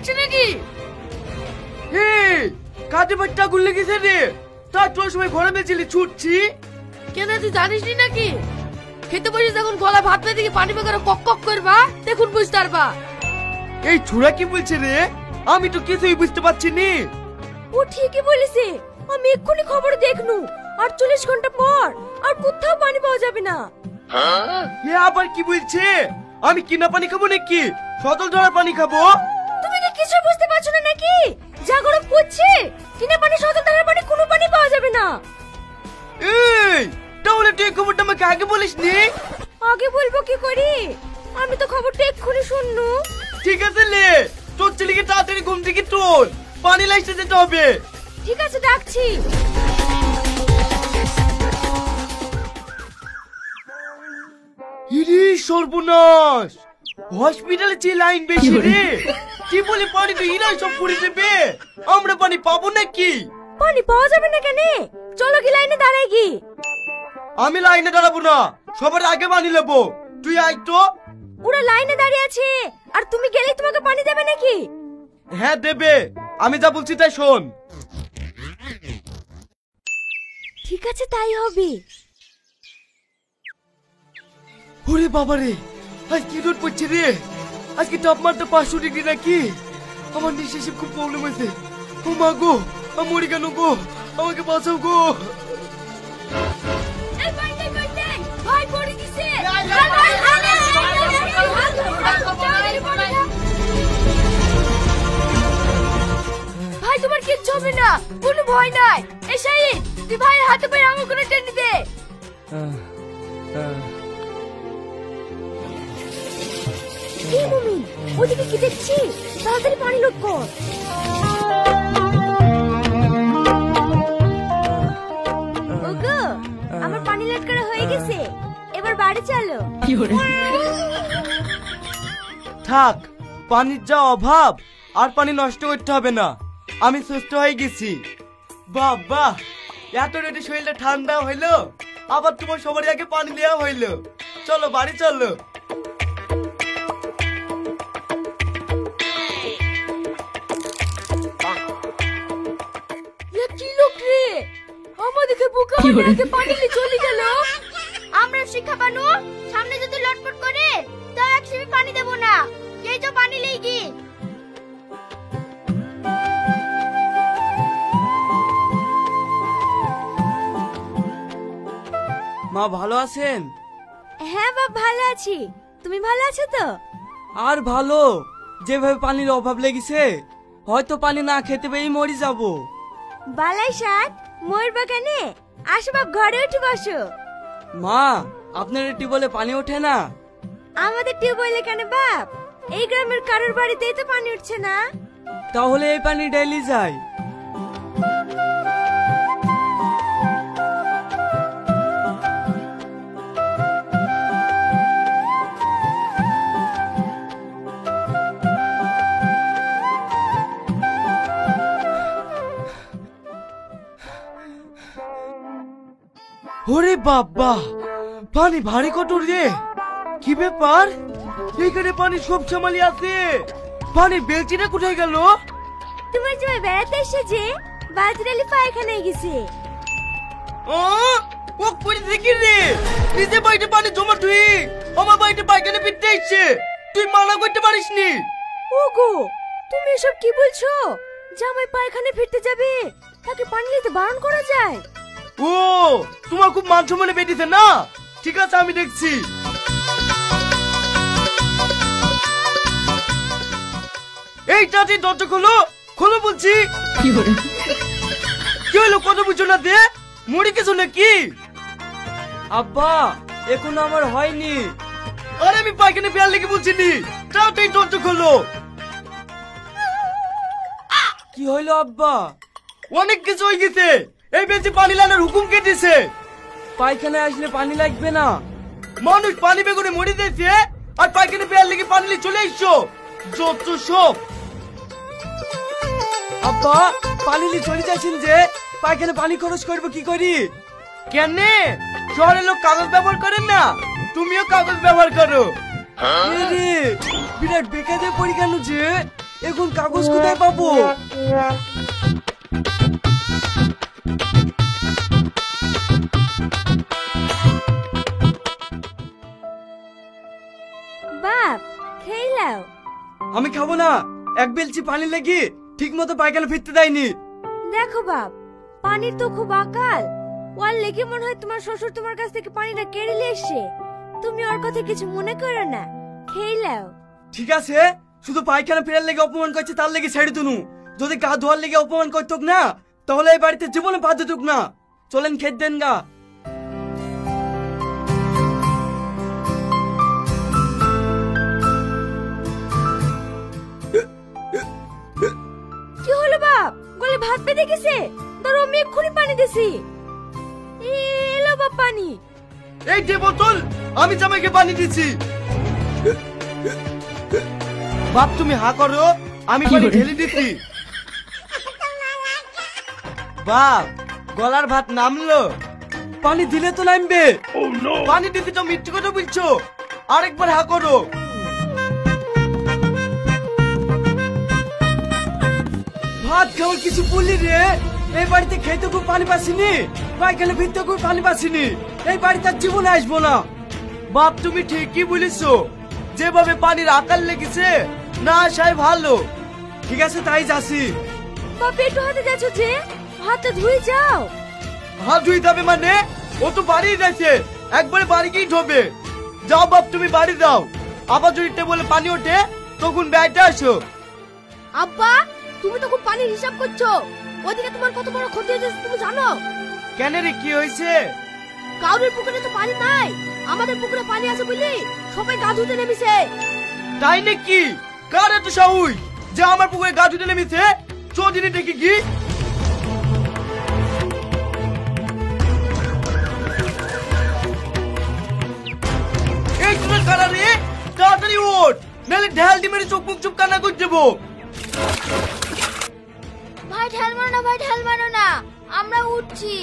লাগছে নাকি? কাজে বাচ্চা আগুন লেগেছে রে, তার তোর সময় ঘরে মেয়েছিলি ছুটছি। কেন তুই জানিস নি নাকি? খেতে বসে যখন গলা ভাত পেয়ে দেখি পানি বেকার কক কক করবা দেখুন বুঝতে পারবা। এই ছোড়া কি বলছে রে? আমি তো কিছুই বুঝতে পারছি নি। ও ঠিকই বলেছে, আমি এক্ষুনি খবর দেখনু 48 ঘন্টা পর আর কোথাও পানি পাওয়া যাবে না। এ আবার কি বলছে? আমি কিনা পানি খাবো নাকি সতল ধরার পানি খাবো? তুমি কি কিছু বুঝতে পারছো না নাকি? যা গরম পড়ছে, কিনা পানি সতল ধারার পানি কোনো পানি পাওয়া যাবে না। এই তাহলে তুই খবরটা আমাকে আগে বলিসনি? আগে বলবো কি করি, আমি তো খবরটা এক্ষুনি শুননু। ঠিক আছে লে, তোর ছেলেকে তাড়াতাড়ি ঘুম থেকে তোল, পানি লাইতে যেতে হবে। ঠিক আছে ডাকছি। ইরে সর্বনাশ, হসপিটালে যে লাইন বেশি রে, কি বলে পানি তো ইরাই সব পুড়ে দেবে, আমরা পানি পাবো নাকি? পানি পাওয়া যাবে না কেন? চলো কি লাইনে দাঁড়াই কি? আমি লাইনে দাঁড়াবো না, সবার আগে পানি নেবো। তুই আয় তো। ওরা লাইনে দাঁড়িয়ে আছে আর তুমি গেলেই তোমাকে পানি দেবে নাকি? হ্যাঁ দেবে, আমি যা বলছি তাই শোন। ঠিক আছে তাই হবে। ওরে বাবা রে, আজ কি রোদ পড়ছে রে, আজকে তাপমাত্রা 500 ডিগ্রি নাকি? আমার নিঃশ্বাসে খুব প্রবলেম হয়েছে। ও মা গো, আমি মরে কেন গো, আমাকে বাঁচাও গো। এই ভাই পড়ে গেছে। ভাই তোমার কিচ্ছু হবে না, কোনো ভয় নাই। এই শাহিদ, তুই ভাইয়ের হাতে পায়ে আঙুল করে টেনে দে। কি মুমিন, ওদিকে কি দেখছি? তাড়াতাড়ি পানি লোড কর। ওগো, আমার পানি লোড করা হয়ে গেছে, এবার বাড়ি চলো। থাক, পানির যা অভাব, আর পানি নষ্ট করতে হবে না, আমি সুস্থ হয়ে গেছি। বাবা, এত রেডি শরীরটা ঠান্ডা হইলো, আবার তোমার সবার আগে পানি দেওয়া হইলো। চলো বাড়ি চলো। কি লোক রে, আমাদেরকে বোকা বানিয়ে পানি নিয়ে চলে গেল। আমরা শিক্ষা পানু, সামনে যদি লটপট করে তাও এক সিপি পানি দেব না, এই তো পানি লেগি। মা ভালো আছেন? হ্যাঁ বাপ ভালো আছি, তুমি ভালো আছো তো? আর ভালো, যেভাবে পানির অভাব লেগেছে, হয়তো পানি না খেতে পেয়ে মরে যাব। বালাই সাত ময়ূর বাগানে আসো বাপ, ঘরে উঠে বসো। মা, আপনার টিউবওয়েলে পানি ওঠে না? আমাদের টিউবওয়েলে কেন বাপ, এই গ্রামের কারোর বাড়িতেই তো পানি উঠছে না। তাহলে এই পানি ডেইলি যায়। ওরে বাবা, পানি ভারী কত রে, কি ব্যাপার? এইখানে পানি সব সামালি আছে, পানির বেলচিটা কোথায় গেল? তোমার জয় বেড়াতে এসেছে, বাজরালি পায়খানায় গেছে। ও করে দেখি রে, নিজে বাড়িতে পানি জমা তুই আমার বাড়িতে পায়খানা ফিরতে এসছে, তুই মানা করতে পারিস নি। ওগো, তুমি এসব কি বলছো? জামাই পায়খানা ফিরতে যাবে, তাকে পানি নিতে বারণ করা যায়? ও, তোমার খুব মান সম্মানে বেঁধেছে না? ঠিক আছে, আমি দেখছি। এই চাচি, দরজা খোলো, খোলো বলছি। কি হলো, কত বুঝো না দে, মরে গেছো নাকি? আব্বা, এখন আমার হয়নি। আরে আমি পায়খানা পেয়ার লেগে বলছিনি, তাড়াতাড়ি দরজা খোলো। কি হইলো আব্বা? অনেক কিছু হয়ে গেছে, এই বেশি পানি লাগানোর হুকুম কে দিছে? পায়খানায় আসলে পানি লাগবে না, মানুষ পানি বেগুনে মরে যাচ্ছে, আর পায়খানা পেয়ার লেগে পানি নিয়ে চলে এসছো, যত সব। আব্বা, পানি নিয়ে চলে যাচ্ছেন যে, পায়খানা পানি খরচ করবো কি করি? কেন, শহরের লোক কাগজ ব্যবহার করেন না, তুমিও কাগজ ব্যবহার করো। বিরাট বেকারে পড়ি কেন যে? এখন কাগজ কোথায় পাবো? বাপ খেয়ে নাও। আমি খাবো না, এক বেলচি পানি লেগে ঠিক মতো পায়খানা ফিরতে দেয়নি। দেখো বাপ, পানির তো খুব আকাল। ওর লেগে মনে হয় তোমার শ্বশুর তোমার কাছ থেকে পানিটা কেড়ে নিয়ে এসছে। তুমি ওর কথা কিছু মনে করো না, খেয়ে নাও। ঠিক আছে, শুধু পায়খানা ফেরার লেগে অপমান করছে তার লেগে ছেড়ে তুনু। যদি গা ধোয়ার লেগে অপমান করতুক না, তাহলে এই বাড়িতে জীবনে পা দিতুক না। চলেন খেতে দেন গা। কি হলো বাপ, গলে ভাত পেতে গেছে? ধরো আমি এক্ষুনি পানি দিছি। এলো বাপ পানি। এই যে বোতল, আমি জামাইকে পানি দিচ্ছি। বাপ তুমি হা করো, আমি পানি ঢেলে দিচ্ছি। বাপ গলার ভাত নামলো, পানি দিলে তো নামবে। পানি দিতে তো মিথ্যে কথা বলছো, আরেকবার হা করো। ভাত খাওয়ার কিছু বললি রে? এই বাড়িতে খেতে খুব পানি পাসিনি, পায়খানা ফিরতে খুব পানি পাসিনি। এই বাড়িতে আর জীবনে আসবো না। বাপ তুমি ঠিকই বলেছো, যেভাবে পানির আকার লেগেছে না আসাই ভালো। ঠিক আছে তাই যাচ্ছি। বাপ একটু হাতে যাচ্ছ যে, হাতটা ধুয়ে যাও। হাত ধুইতে হবে মানে? ও তো বাড়ি যাচ্ছে, একবারে বাড়ি গিয়ে ঢোবে। যাও বাপ তুমি বাড়ি যাও, আবার যদি টেবলে পানি ওঠে তখন ব্যাগটা আসো। আব্বা তুমি তো খুব পানির হিসাব করছো। ওদিকে তোমার কত বড় ক্ষতি হয়েছে তুমি জানো? কেন রে কি হয়েছে? কাউরের পুকুরে তো পানি নাই, আমাদের পুকুরে পানি আছে বুঝলি, সবাই গা ধুতে নেমেছে। তাই নাকি? কার এত সাহস যে আমার পুকুরে গা ধুতে নেমেছে? চোদিনে দেখি কি? এই তোর কারা রে? তাড়াতাড়ি ওঠ, নাহলে ঢাল দিয়ে মেরে চোখ মুখ চুপ কান্না করে দেবো। ভাই ঢাল মারো না, ভাই ঢাল মারো না, আমরা উঠছি।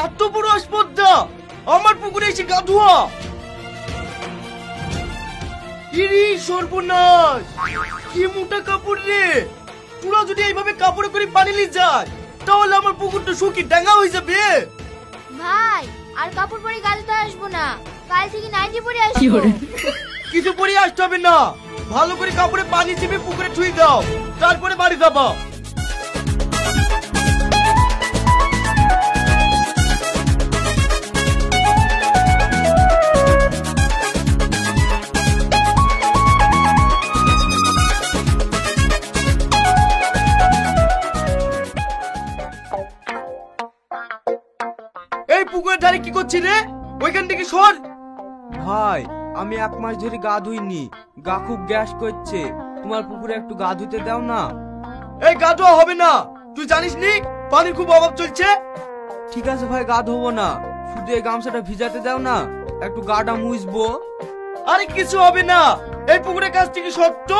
এত বড় আসপদ্দা আমার পুকুরে এসে গা ধোয়া! ইরি সর্বনাশ, কি মোটা কাপড় রে! তোরা যদি এইভাবে কাপড়ে করে পানি নিয়ে যায় তাহলে আমার পুকুরটা শুকিয়ে ডাঙ্গা হয়ে যাবে। ভাই আর কাপড় পরে গাড়িতে আসবো না, কাল থেকে নাইটি পরে আসবো। কিছু পরে আসতে হবে না, ভালো করে কাপড়ে পানি চিপে পুকুরে ছুঁয়ে দাও, তারপরে বাড়ি যাবা। এই পুকুরের ধারে কি করছিস রে? ওইখান থেকে সর। ভাই আমি 1 মাস ধরে গা ধুইনি, গা খুব গ্যাস করছে। তোমার পুকুরে একটু গা ধুতে দাও না। এই গা ধোয়া হবে না, তুই জানিস নি পানির খুব অভাব চলছে। ঠিক আছে ভাই, গা ধোবো না, শুধু এই গামছাটা ভিজাতে দাও না, একটু গাটা মুছবো। আরে কিছু হবে না, এই পুকুরের কাছ থেকে সত্য।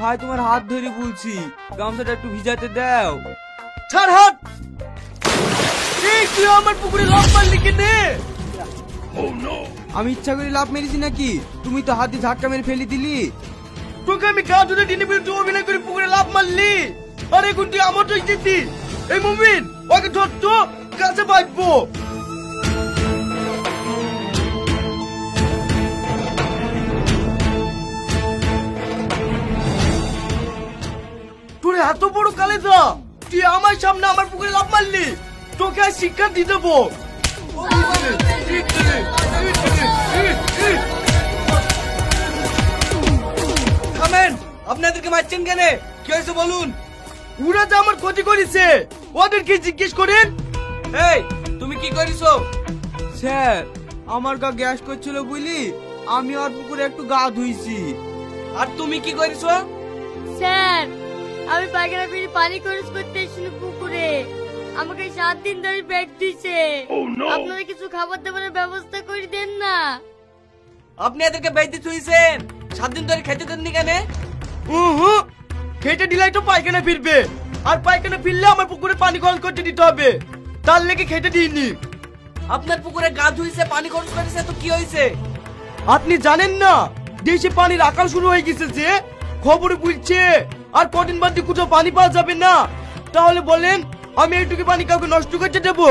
ভাই তোমার হাত ধরে বলছি, গামছাটা একটু ভিজাতে দাও। ছাড় হাত। এই তুই আমার পুকুরে লাফ মারলি কেনে? আমি ইচ্ছা করে লাভ মেরেছি নাকি? তুমি তো হাতে ঝাটকা মেরে ফেলে দিলি। তোকে আমি গা ধুতে দিনে বিরুদ্ধে অভিনয় করে পুকুরে লাফ মারলি, আর এখন তুই আমার দোষ দিতি। এই মুমিন ওকে ধর তো, কাছে বাঁচবো। তোর এত বড় কালেজা, তুই আমার সামনে আমার পুকুরে লাফ মারলি, তোকে আর শিক্ষা দিয়ে দেবো। থামেন, আপনাদেরকে মারছেন কেন? কি হয়েছে বলুন। ওরা যে আমার ক্ষতি করেছে, ওদেরকে জিজ্ঞেস করেন। এই তুমি কি করিছো? স্যার আমার গা গ্যাস করছিল বুঝলি, আমি আর পুকুরে একটু গা ধুইছি। আর তুমি কি করিছো? স্যার আমি পায়খানা ফিরে পানি খরচ করতে এসেছিল পুকুরে, আমাকে 7 দিন ধরে পেট দিছে। আপনারা কিছু খাবার দাবারের ব্যবস্থা করে দেন না। আপনি এদেরকে বেঁধে থুইছেন, 7 দিন ধরে খেতে দেননি কেন? খেটে দিলাই তো পায়খানা ফিরবে, আর পায়খানা ফিরলে আমার পুকুরে পানি খরচ করতে দিতে হবে, তার লেগে খেতে দিইনি। আপনার পুকুরে গা ধুইছে, পানি খরচ করেছে, তো কি হয়েছে? আপনি জানেন না দেশে পানির আকাল শুরু হয়ে গেছে যে, খবরে বলছে আর কদিন বাদে কোথাও পানি পাওয়া যাবে না, তাহলে বলেন আমি এইটুকু পানি কাউকে নষ্ট করতে দেবো?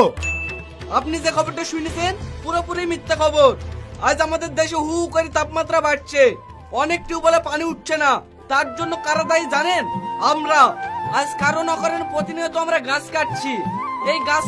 আপনি যে খবরটা শুনেছেন পুরোপুরি মিথ্যা খবর। আজ আমাদের দেশে হু হু করে তাপমাত্রা বাড়ছে, অনেক টিউবওয়েলে পানি উঠছে না। তার জন্য কারা দায়ী জানেন? আমরা। আজ কারণ অকারণে প্রতিনিয়ত আমরা গাছ কাটছি। এই গাছ